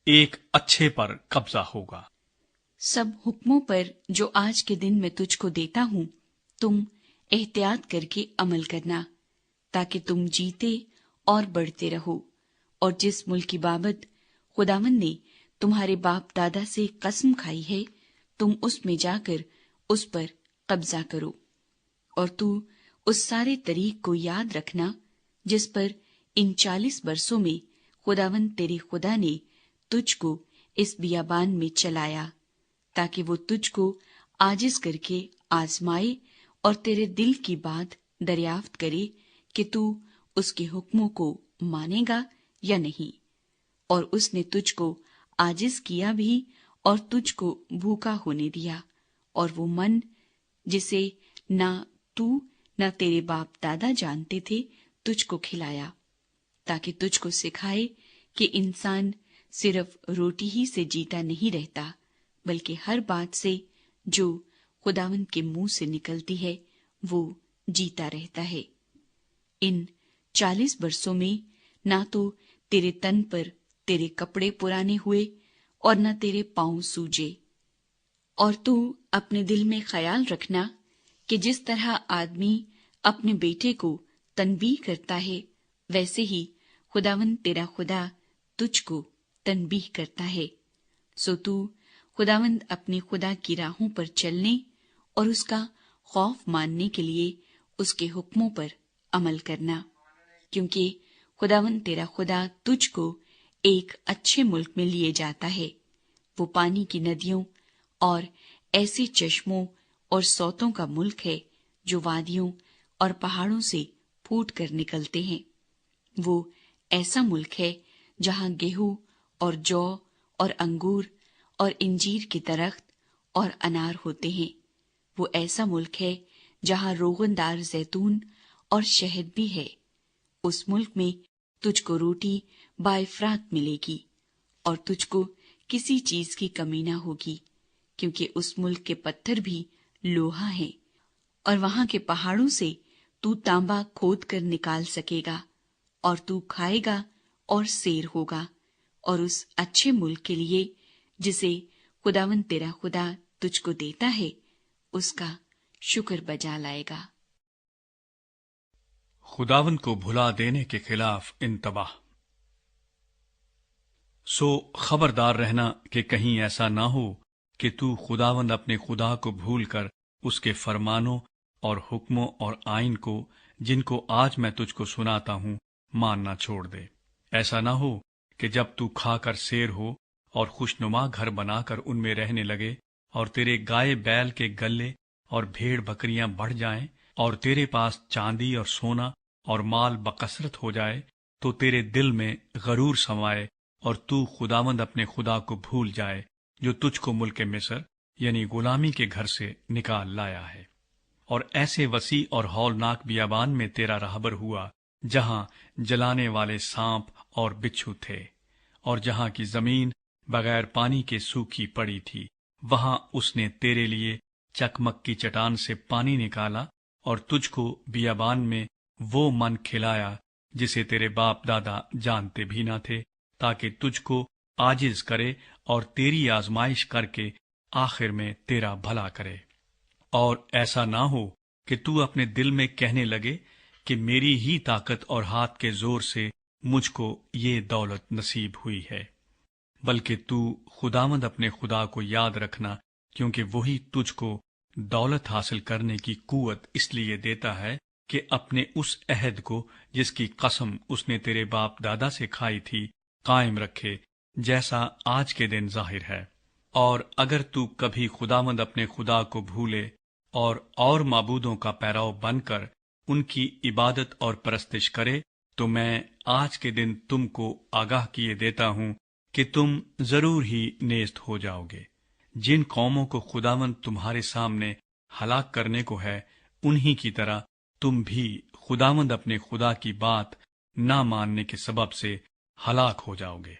ایک اچھے پر قبضہ ہوگا۔ سب حکموں پر جو آج کے دن میں تجھ کو دیتا ہوں تم احتیاط کر کے عمل کرنا، تاکہ تم جیتے اور بڑھتے رہو، اور جس ملک کی بابت خداوند نے تمہارے باپ دادا سے قسم کھائی ہے تم اس میں جا کر اس پر قبضہ کرو، اور تو اس سارے طریق کو یاد رکھنا جس پر ان 40 برسوں میں خداوند تیرے خدا نے تجھ کو اس بیابان میں چلایا، تاکہ وہ تجھ کو عاجز کر کے آزمائے اور تیرے دل کی بات دریافت کرے کہ تو اس کے حکموں کو مانے گا یا نہیں۔ اور اس نے تجھ کو عاجز کیا بھی اور تجھ کو بھوکا ہونے دیا، اور وہ من جسے نہ تو نہ تیرے باپ دادا جانتے تھے تجھ کو کھلایا، تاکہ تجھ کو سکھائے کہ انسان صرف روٹی ہی سے جیتا نہیں رہتا، بلکہ ہر بات سے جو خداوند کے منہ سے نکلتی ہے وہ جیتا رہتا ہے۔ ان 40 برسوں میں نہ تو تیرے تن پر تیرے کپڑے پرانے ہوئے اور نہ تیرے پاؤں سوجے۔ اور تو اپنے دل میں خیال رکھنا کہ جس طرح آدمی اپنے بیٹے کو تنبیہ کرتا ہے ویسے ہی خداوند تیرا خدا تجھ کو تنبیہ کرتا ہے، سو تو خداوند اپنے خدا کی راہوں پر چلنے اور اس کا خوف ماننے کے لیے اس کے حکموں پر عمل کرنا، کیونکہ خداوند تیرا خدا تجھ کو ایک اچھے ملک میں لیے جاتا ہے۔ وہ پانی کی ندیوں اور ایسے چشموں اور سوتوں کا ملک ہے جو وادیوں اور پہاڑوں سے پھوٹ کر نکلتے ہیں۔ وہ ایسا ملک ہے جہاں گیہوں اور جو اور انگور اور انجیر کے درخت اور انار ہوتے ہیں۔ وہ ایسا ملک ہے جہاں روغن دار زیتون اور شہد بھی ہے۔ اس ملک میں تجھ کو روٹی بافراط ملے گی اور تجھ کو کسی چیز کی کمی نہ ہوگی، کیونکہ اس ملک کے پتھر بھی لوہا ہیں، اور وہاں کے پہاڑوں سے تو تانبا کھود کر نکال سکے گا، اور تو کھائے گا اور سیر ہوگا، اور اس اچھے ملک کے لیے جسے خداوند تیرا خدا تجھ کو دیتا ہے اس کا شکر بجا لائے گا۔ خداوند کو بھلا دینے کے خلاف انتباہ۔ سو خبردار رہنا کہ کہیں ایسا نہ ہو کہ تو خداوند اپنے خدا کو بھول کر اس کے فرمانوں اور حکموں اور آئین کو جن کو آج میں تجھ کو سناتا ہوں ماننا چھوڑ دے۔ ایسا نہ ہو کہ جب تو کھا کر سیر ہو اور خوشنما گھر بنا کر ان میں رہنے لگے، اور تیرے گائے بیل کے گلے اور بھیڑ بکریاں بڑھ جائیں، اور تیرے پاس چاندی اور سونا اور مال بکثرت ہو جائے، تو تیرے دل میں غرور سمائے اور تو خداوند اپنے خدا کو بھول جائے جو تجھ کو ملک مصر یعنی غلامی کے گھر سے نکال لایا ہے، اور ایسے وسیع اور ہولناک بیابان میں تیرا رہبر ہوا جہاں جلانے والے سانپ اور بچھو تھے، اور جہاں کی زمین بغیر پانی کے سوکھی پڑی تھی، وہاں اس نے تیرے لیے چکمک کی چٹان سے پانی نکالا، اور تجھ کو بیابان میں وہ من کھلایا جسے تیرے باپ دادا جانتے بھی نہ تھے، تاکہ تجھ کو عاجز کرے اور تیری آزمائش کر کے آخر میں تیرا بھلا کرے۔ اور ایسا نہ ہو کہ تو اپنے دل میں کہنے لگے کہ میری ہی طاقت اور ہاتھ کے زور سے مجھ کو یہ دولت نصیب ہوئی ہے، بلکہ تو خداوند اپنے خدا کو یاد رکھنا، کیونکہ وہی تجھ کو دولت حاصل کرنے کی قوت اس لیے دیتا ہے کہ اپنے اس عہد کو جس کی قسم اس نے تیرے باپ دادا سے کھائی تھی قائم رکھے، جیسا آج کے دن ظاہر ہے۔ اور اگر تو کبھی خداوند اپنے خدا کو بھولے اور معبودوں کا پیرو بن کر ان کی عبادت اور پرستش کرے، تو میں آج کے دن تم کو آگاہ کیے دیتا ہوں کہ تم ضرور ہی نیست ہو جاؤ گے۔ جن قوموں کو خداوند تمہارے سامنے ہلاک کرنے کو ہے، انہی کی طرح تم بھی خداوند اپنے خدا کی بات نہ ماننے کے سبب سے ہلاک ہو جاؤ گے۔